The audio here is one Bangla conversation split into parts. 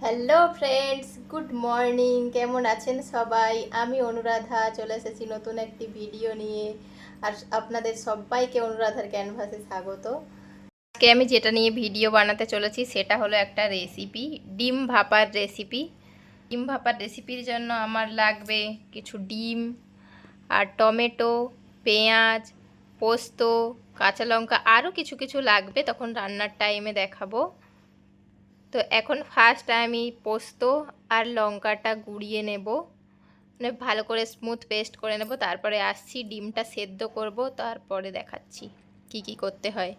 Hello friends, good morning. কেমন আছেন সবাই? আমি অনুরাধা চলে এসেছি নতুন একটি ভিডিও নিয়ে। আর আপনাদের সবাইকে অনুরাধার ক্যানভাসে স্বাগত। আজকে আমি যেটা নিয়ে ভিডিও বানাতে চলেছি সেটা হলো একটা রেসিপি, ডিম ভাপার রেসিপি। ডিম ভাপার রেসিপির জন্য আমার লাগবে কিছু ডিম আর টমেটো, পেঁয়াজ, পোস্ত, কাঁচা লঙ্কা, আরও কিছু কিছু লাগবে, তখন রান্নার টাইমে দেখাবো। তো এখন ফার্স্ট আমি পোস্ত আর লঙ্কাটা গুঁড়িয়ে নেব, মানে ভালো করে স্মুথ পেস্ট করে নেব। তারপরে আসছি, ডিমটা সেদ্ধ করব, তারপরে দেখাচ্ছি কি কি করতে হয়।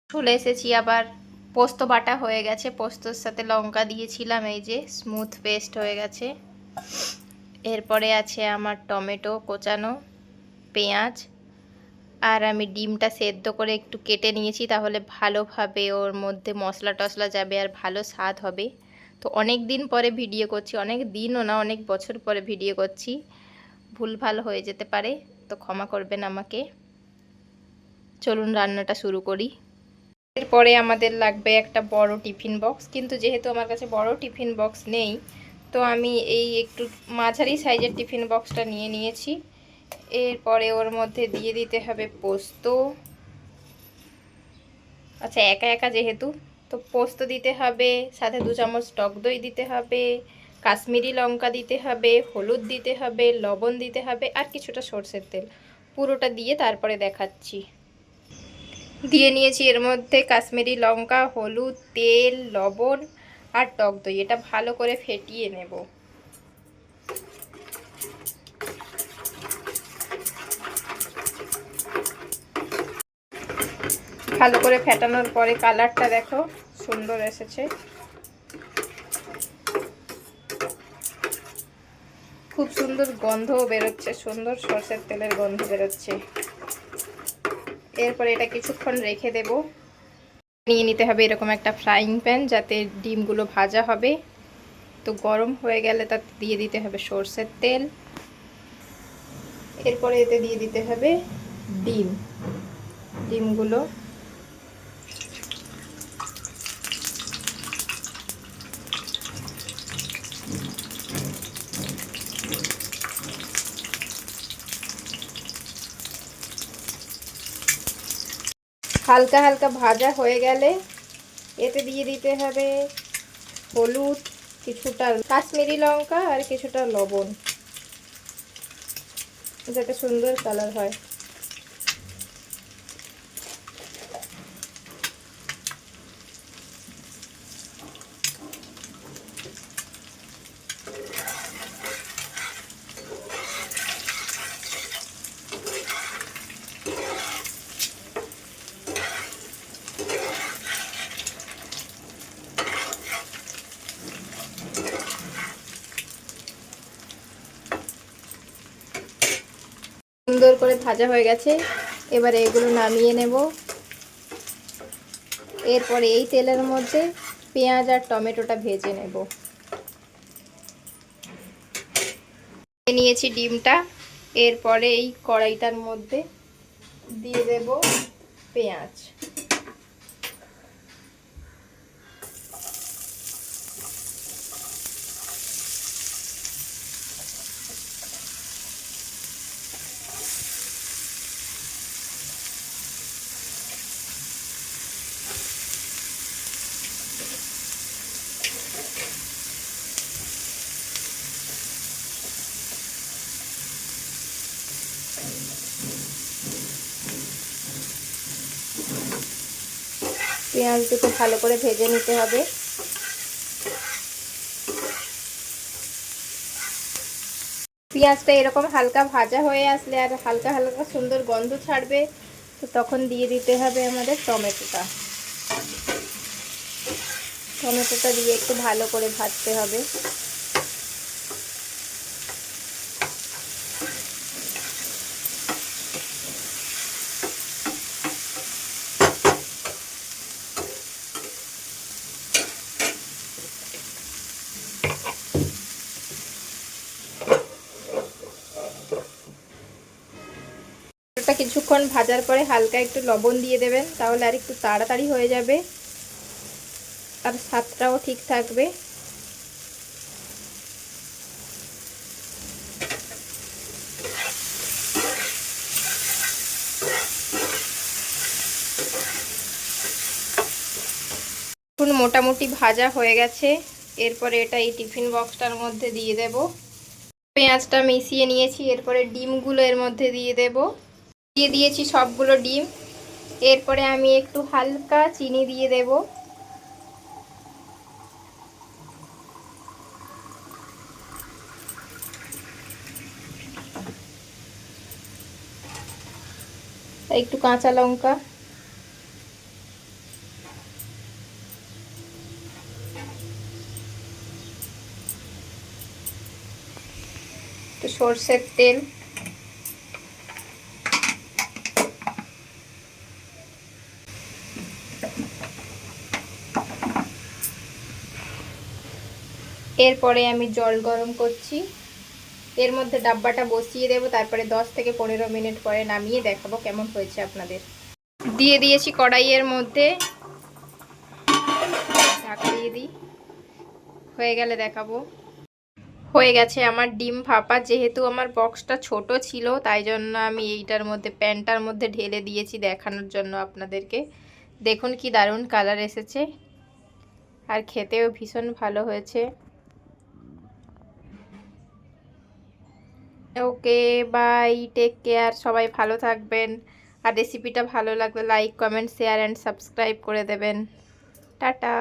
চলে এসেছি আবার। পোস্ত বাটা হয়ে গেছে, পোস্তর সাথে লঙ্কা দিয়েছিলাম, এই যে স্মুথ পেস্ট হয়ে গেছে। এরপরে আছে আমার টমেটো কোচানো, পেঁয়াজ, আর আমি ডিমটা সেদ্ধ করে একটু কেটে নিয়েছি, তাহলে ভালোভাবে ওর মধ্যে মশলা টশলা যাবে আর ভালো স্বাদ হবে। তো অনেক দিন পরে ভিডিও করছি, অনেক দিনও না, অনেক বছর পরে ভিডিও করছি, ভুলভাল হয়ে যেতে পারে, তো ক্ষমা করবেন আমাকে। চলুন রান্নাটা শুরু করি। এরপরে আমাদের লাগবে একটা বড় টিফিন বক্স, কিন্তু যেহেতু আমার কাছে বড় টিফিন বক্স নেই, তো আমি এই একটু মাঝারি সাইজের টিফিন বক্সটা নিয়ে নিয়েছি। এরপরে ওর মধ্যে দিয়ে দিতে হবে পোস্ত। আচ্ছা, একা একা যেহেতু, তো পোস্ত দিতে হবে, সাথে 2 চামচ টক দই দিতে হবে, কাশ্মীরি লঙ্কা দিতে হবে, হলুদ দিতে হবে, লবণ দিতে হবে, আর কিছুটা সরষের তেল। পুরোটা দিয়ে তারপরে দেখাচ্ছি। দিয়ে নিয়েছি এর মধ্যে কাশ্মীরি লঙ্কা, হলুদ, তেল, লবণ আর টক দই। এটা ভালো করে ফেটিয়ে নেব। ভালো করে ফেটানোর পরে কালারটা দেখো, সুন্দর এসেছে, খুব সুন্দর গন্ধও বেরোচ্ছে, সুন্দর সরষের তেলের গন্ধ বেরোচ্ছে। এরপরে এটা কিছুক্ষণ রেখে দেব। নিয়ে নিতে হবে এরকম একটা ফ্রাইং প্যান, যাতে ডিমগুলো ভাজা হবে। তো গরম হয়ে গেলে তাতে দিয়ে দিতে হবে সরষের তেল। এরপরে এতে দিয়ে দিতে হবে ডিম। ডিমগুলো হালকা হালকা ভাজা হয়ে গেলে এতে দিয়ে দিতে হবে হলুদ, কিছুটা কাশ্মীরি লঙ্কা আর কিছুটা লবণ, যাতে সুন্দর কালার হয়। সুন্দর করে ভাজা হয়ে গেছে, এবারে এগুলো নামিয়ে নেব। এরপরে এই তেলের মধ্যে পেঁয়াজ আর টমেটোটা ভেজে নেব। নিয়েছি ডিমটা, এরপরে এই কড়াইটার মধ্যে দিয়ে দেব পেঁয়াজ। পেঁয়াজ দুটো ভালো করে ভেজে নিতে হবে। পেঁয়াজটা এরকম হালকা ভাজা হয়ে আসলে আর হালকা হালকা সুন্দর গন্ধ ছাড়বে, তো তখন দিয়ে দিতে হবে আমাদের টমেটোটা। টমেটোটা দিয়ে একটু ভালো করে ভাজতে হবে। কিছুক্ষণ ভাজার পরে হালকা একটু লবণ দিয়ে দেবেন, তাহলে আর একটু তাড়াতাড়ি হয়ে যাবে আর স্বাদটাও ঠিক থাকবে। দেখুন মোটামুটি ভাজা হয়ে গেছে। এরপরে এটা এই টিফিন বক্সটার মধ্যে দিয়ে দেব। পেঁয়াজটা মিশিয়ে নিয়েছি, এরপরে ডিমগুলো এর মধ্যে দিয়ে দেব। দিয়ে দিয়েছি সবগুলো ডিম। এরপরে আমি একটু হালকা চিনি দিয়ে দেব। একটু কাঁচা লঙ্কা, একটু সর্ষের তেল, এরপরে আমি জল গরম করছি। এর মধ্যে ডাব্বাটা বসিয়ে দেব, তারপরে 10 থেকে 15 মিনিট পরে নামিয়ে দেখাবো কেমন হয়েছে আপনাদের। দিয়ে দিয়েছি কড়াইয়ের মধ্যে, ঢাকা দিয়ে দিই, হয়ে গেলে দেখাবো। হয়ে গেছে আমার ডিম ভাপা। যেহেতু আমার বক্সটা ছোট ছিল তাই জন্য আমি এইটার মধ্যে প্যানটার মধ্যে ঢেলে দিয়েছি দেখানোর জন্য আপনাদেরকে। দেখুন কি দারুণ কালার এসেছে, আর খেতেও ভীষণ ভালো হয়েছে। ওকে, বাই, টেক কেয়ার, সবাই ভালো থাকবেন। আর রেসিপিটা ভালো লাগলে like, comment, share and subscribe করে দেবেন। টাটা।